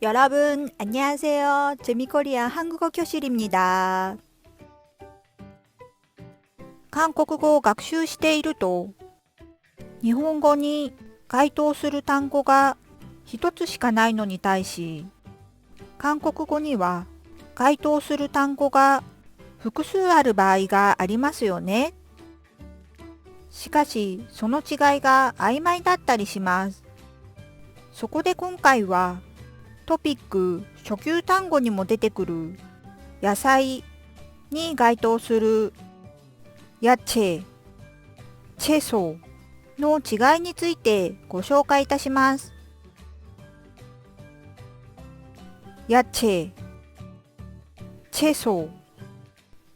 여러분, 안녕하세요. 재미코리아 한국어 교실입니다. 韓国語を学習していると、日本語に該当する単語が一つしかないのに対し、韓国語には該当する単語が複数ある場合がありますよね。しかし、その違いが曖昧だったりします。そこで今回は、トピック初級単語にも出てくる野菜に該当するヤチェ、チェソの違いについてご紹介いたします。ヤチェ、チェソ、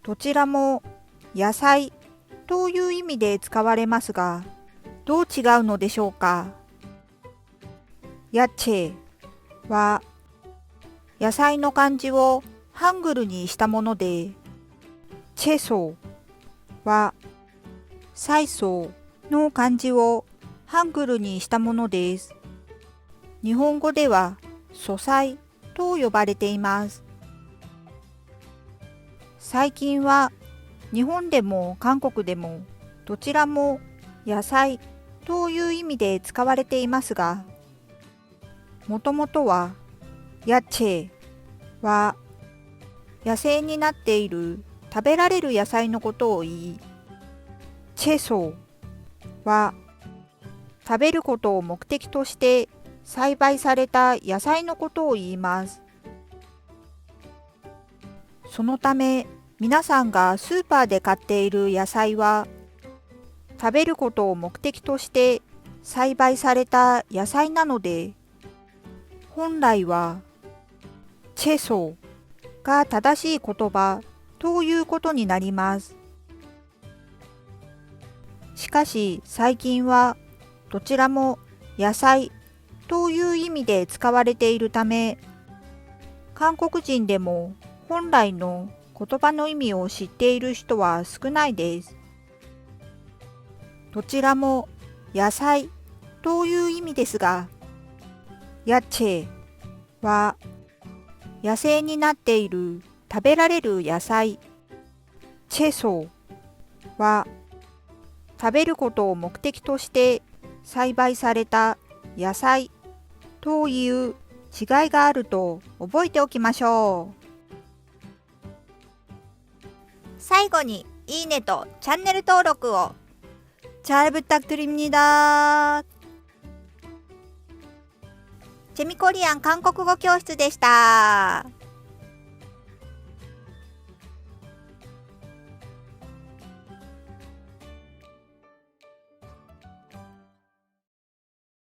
どちらも野菜という意味で使われますが、どう違うのでしょうか。ヤチェは野菜の漢字をハングルにしたもので、チェソは菜草の漢字をハングルにしたものです。日本語では素菜と呼ばれています。最近は日本でも韓国でもどちらも野菜という意味で使われていますが、もともとはヤチェは野生になっている食べられる野菜のことを言い、チェソは食べることを目的として栽培された野菜のことを言います。そのため皆さんがスーパーで買っている野菜は食べることを目的として栽培された野菜なので、本来はチェソが正しい言葉ということになります。しかし最近はどちらも野菜という意味で使われているため、韓国人でも本来の言葉の意味を知っている人は少ないです。どちらも野菜という意味ですが、ヤチェは野生になっている食べられる野菜、チェソは食べることを目的として栽培された野菜という違いがあると覚えておきましょう。最後にいいねとチャンネル登録を잘 부탁드립니다。재미코리안韓国語教室でした。